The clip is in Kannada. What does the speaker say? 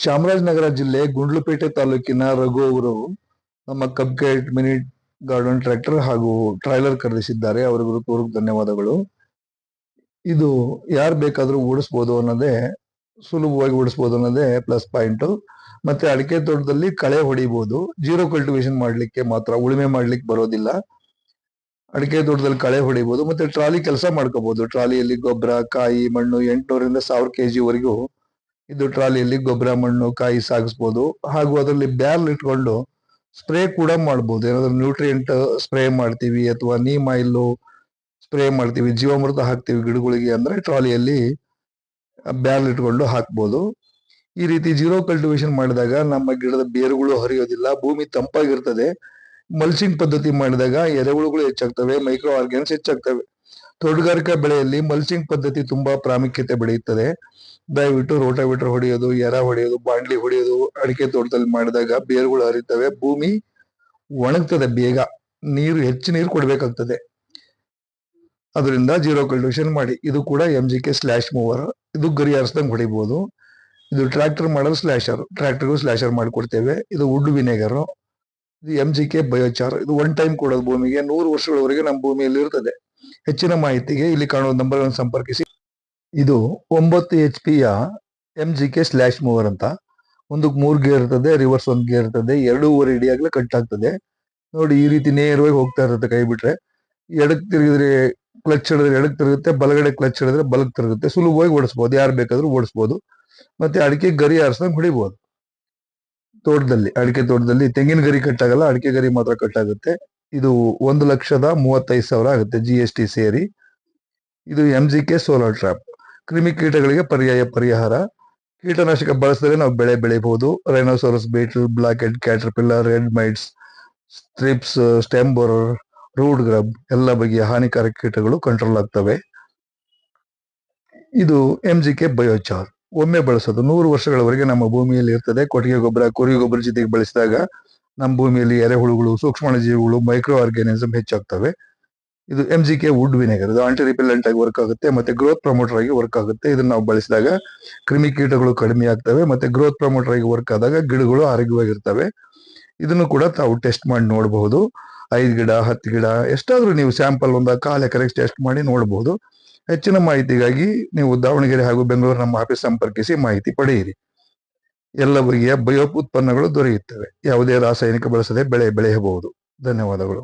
ಚಾಮರಾಜನಗರ ಜಿಲ್ಲೆ ಗುಂಡ್ಲುಪೇಟೆ ತಾಲೂಕಿನ ರಘು ಅವರು ನಮ್ಮ ಕಬ್ಗೇಟ್ ಮಿನಿ ಗಾರ್ಡನ್ ಟ್ರ್ಯಾಕ್ಟರ್ ಹಾಗೂ ಟ್ರೈಲರ್ ಖರೀದಿಸಿದ್ದಾರೆ. ಅವರಿಗೂ ಪೂರ್ವಕ ಧನ್ಯವಾದಗಳು. ಇದು ಯಾರು ಬೇಕಾದ್ರೂ ಓಡಿಸ್ಬೋದು ಅನ್ನೋದೇ, ಸುಲಭವಾಗಿ ಓಡಿಸ್ಬೋದು ಅನ್ನೋದೇ ಪ್ಲಸ್ ಪಾಯಿಂಟ್. ಮತ್ತೆ ಅಡಿಕೆ ತೋಟದಲ್ಲಿ ಕಳೆ ಹೊಡಿಬಹುದು. ಜೀರೋ ಕಲ್ಟಿವೇಶನ್ ಮಾಡ್ಲಿಕ್ಕೆ ಮಾತ್ರ, ಉಳುಮೆ ಮಾಡ್ಲಿಕ್ಕೆ ಬರೋದಿಲ್ಲ. ಅಡಿಕೆ ತೋಟದಲ್ಲಿ ಕಳೆ ಹೊಡಿಬಹುದು. ಮತ್ತೆ ಟ್ರಾಲಿ ಕೆಲಸ ಮಾಡ್ಕೋಬಹುದು. ಟ್ರಾಲಿಯಲ್ಲಿ ಗೊಬ್ಬರ, ಕಾಯಿ, ಮಣ್ಣು 800 ರಿಂದ 1000 kg ವರೆಗೂ ಇದು ಟ್ರಾಲಿಯಲ್ಲಿ ಗೊಬ್ಬರ, ಮಣ್ಣು, ಕಾಯಿ ಸಾಗಿಸ್ಬೋದು. ಹಾಗೂ ಅದರಲ್ಲಿ ಬ್ಯಾರಲ್ ಇಟ್ಕೊಂಡು ಸ್ಪ್ರೇ ಕೂಡ ಮಾಡ್ಬೋದು. ಏನಾದ್ರು ನ್ಯೂಟ್ರಿಯೆಂಟ್ ಸ್ಪ್ರೇ ಮಾಡ್ತೀವಿ ಅಥವಾ ನೀಮ್ ಆಯಿಲ್ ಸ್ಪ್ರೇ ಮಾಡ್ತೀವಿ, ಜೀವಾಮೃತ ಹಾಕ್ತಿವಿ ಗಿಡಗಳಿಗೆ ಅಂದ್ರೆ ಟ್ರಾಲಿಯಲ್ಲಿ ಬ್ಯಾರಲ್ ಇಟ್ಕೊಂಡು ಹಾಕ್ಬೋದು. ಈ ರೀತಿ ಜೀರೋ ಕಲ್ಟಿವೇಶನ್ ಮಾಡಿದಾಗ ನಮ್ಮ ಗಿಡದ ಬೇರುಗಳು ಹರಿಯೋದಿಲ್ಲ, ಭೂಮಿ ತಂಪಾಗಿರ್ತದೆ. ಮಲ್ಚಿಂಗ್ ಪದ್ಧತಿ ಮಾಡಿದಾಗ ಎರೆಹುಳುಗಳು ಹೆಚ್ಚಾಗ್ತವೆ, ಮೈಕ್ರೋ ಆರ್ಗ್ಯಾನ್ಸ್ ಹೆಚ್ಚಾಗ್ತವೆ. ತೋಟಗಾರಿಕಾ ಬೆಳೆಯಲ್ಲಿ ಮಲ್ಚಿಂಗ್ ಪದ್ಧತಿ ತುಂಬಾ ಪ್ರಾಮುಖ್ಯತೆ ಬೆಳೆಯುತ್ತದೆ. ದಯವಿಟ್ಟು ರೋಟಾವೇಟರ್ ಹೊಡೆಯೋದು, ಎರ ಹೊಡೆಯೋದು, ಬಾಂಡ್ಲಿ ಹೊಡೆಯೋದು ಅಡಿಕೆ ತೋಟದಲ್ಲಿ ಮಾಡಿದಾಗ ಬೇರುಗಳು ಹರಿತವೆ, ಭೂಮಿ ಒಣಗ್ತದೆ ಬೇಗ, ಹೆಚ್ಚು ನೀರು ಕೊಡ್ಬೇಕಾಗ್ತದೆ. ಅದರಿಂದ ಜೀರೋ ಕಲ್ಟಿವೇಶನ್ ಮಾಡಿ. ಇದು ಕೂಡ MGK ಸ್ಲಾಶ್ ಮೂವರ್. ಇದು ಗರಿ ಹಾರಿಸ್ದಂಗೆ ಹೊಡಿಬಹುದು. ಇದು ಟ್ರ್ಯಾಕ್ಟರ್ ಮಾಡಲ್ ಸ್ಲಾಶರ್, ಟ್ರ್ಯಾಕ್ಟರ್ಗೂ ಸ್ಲಾಶರ್ ಮಾಡಿಕೊಡ್ತೇವೆ. ಇದು ವುಡ್ ವಿನೆಗರ್. ಇದು MGK ಬಯೋಚಾರ್. ಇದು ಒನ್ ಟೈಮ್ ಕೊಡೋದು ಭೂಮಿಗೆ, 100 ವರ್ಷಗಳವರೆಗೆ ನಮ್ಮ ಭೂಮಿಯಲ್ಲಿ ಇರ್ತದೆ. ಹೆಚ್ಚಿನ ಮಾಹಿತಿಗೆ ಇಲ್ಲಿ ಕಾಣುವ ನಂಬರ್ ಅನ್ನು ಸಂಪರ್ಕಿಸಿ. ಇದು 9 HP ಯ MGK ಸ್ಲಾಶ್ ಮೂವರ್ ಅಂತ. ಒಂದಕ್ಕೆ 3 ಗೇರ್ ಇರ್ತದೆ, ರಿವರ್ಸ್ 1 ಗೇರ್ ಇರ್ತದೆ. 2.5 ಅಡಿ ಆಗಲೇ ಕಟ್ ಆಗ್ತದೆ. ನೋಡಿ, ಈ ರೀತಿ ನೇರವಾಗಿ ಹೋಗ್ತಾ ಇರುತ್ತೆ. ಕೈ ಬಿಟ್ರೆ ಎಡಕ್ ತಿರುಗಿದ್ರೆ ಕ್ಲಚ್ ಹಿಡಿದ್ರೆ ಎಡಕ್ ತಿರುಗುತ್ತೆ, ಬಲಗಡೆ ಕ್ಲಚ್ ಹಿಡಿದ್ರೆ ಬಲಕ್ ತಿರುಗುತ್ತೆ. ಸುಲಭವಾಗಿ ಓಡಿಸ್ಬೋದು, ಯಾರು ಬೇಕಾದ್ರೂ ಓಡಿಸ್ಬೋದು. ಮತ್ತೆ ಅಡಿಕೆ ಗರಿ ಹಾರಿಸ್ದಂಗೆ ಹೊಡಿಬಹುದು. ತೋಟದಲ್ಲಿ, ಅಡಿಕೆ ತೋಟದಲ್ಲಿ ತೆಂಗಿನ ಗರಿ ಕಟ್ಟಾಗಲ್ಲ, ಅಡಿಕೆ ಗರಿ ಮಾತ್ರ ಕಟ್ಟಾಗುತ್ತೆ. ಇದು 1,35,000 ಆಗುತ್ತೆ GST ಸೇರಿ. ಇದು MGK ಸೋಲಾರ್ ಟ್ರಾಪ್. ಕ್ರಿಮಿ ಕೀಟಗಳಿಗೆ ಪರ್ಯಾಯ ಪರಿಹಾರ. ಕೀಟನಾಶಕ ಬಳಸಿದ್ರೆ ನಾವು ಬೆಳೆ ಬೆಳೆಯಬಹುದು. Rhinoceros beetle, black head caterpillar, red mites, strips, stem borer, root grub ಎಲ್ಲ ಬಗೆಯ ಹಾನಿಕಾರಕ ಕೀಟಗಳು ಕಂಟ್ರೋಲ್ ಆಗ್ತವೆ. ಇದು MGK ಬಯೋಚಾರ್. ಒಮ್ಮೆ ಬಳಸೋದು, 100 ವರ್ಷಗಳವರೆಗೆ ನಮ್ಮ ಭೂಮಿಯಲ್ಲಿ ಇರ್ತದೆ. ಕೊಟ್ಟಿಗೆ ಗೊಬ್ಬರ, ಕುರಿ ಗೊಬ್ಬರ ಜೊತೆಗೆ ಬಳಸಿದಾಗ ನಮ್ಮ ಭೂಮಿಯಲ್ಲಿ ಎರೆಹುಳುಗಳು, ಸೂಕ್ಷ್ಮಾಣುಜೀವಿಗಳು, ಮೈಕ್ರೋ ಆರ್ಗ್ಯಾನಿಸಮ್ ಹೆಚ್ಚಾಗ್ತವೆ. ಇದು MGK ವುಡ್ ವಿನೆಗರ್. ಇದು ಆಂಟಿ ರಿಪೆಲೆಂಟ್ ಆಗಿ ವರ್ಕ್ ಆಗುತ್ತೆ, ಮತ್ತೆ ಗ್ರೋತ್ ಪ್ರಮೋಟರ್ ಆಗಿ ವರ್ಕ್ ಆಗುತ್ತೆ. ಇದನ್ನ ನಾವು ಬಳಸಿದಾಗ ಕ್ರಿಮಿ ಕೀಟಗಳು ಕಡಿಮೆ ಆಗ್ತವೆ, ಮತ್ತೆ ಗ್ರೋತ್ ಪ್ರಮೋಟರ್ ಆಗಿ ವರ್ಕ್ ಆದಾಗ ಗಿಡಗಳು ಆರೋಗ್ಯವಾಗಿರ್ತವೆ. ಇದನ್ನು ಕೂಡ ತಾವು ಟೆಸ್ಟ್ ಮಾಡಿ ನೋಡಬಹುದು. 5 ಗಿಡ, 10 ಗಿಡ, ಎಷ್ಟಾದ್ರೂ ನೀವು ಸ್ಯಾಂಪಲ್ ಒಂದು 1/4 ಎಕರೆಗೆ ಟೆಸ್ಟ್ ಮಾಡಿ ನೋಡಬಹುದು. ಹೆಚ್ಚಿನ ಮಾಹಿತಿಗಾಗಿ ನೀವು ದಾವಣಗೆರೆ ಹಾಗೂ ಬೆಂಗಳೂರು ನಮ್ಮ ಆಫೀಸ್ ಸಂಪರ್ಕಿಸಿ ಮಾಹಿತಿ ಪಡೆಯಿರಿ. ಎಲ್ಲ ಬಗೆಯ ಬಯೋ ಉತ್ಪನ್ನಗಳು ದೊರೆಯುತ್ತವೆ. ಯಾವುದೇ ರಾಸಾಯನಿಕ ಬಳಸದೆ ಬೆಳೆ ಬೆಳೆಯಬಹುದು. ಧನ್ಯವಾದಗಳು.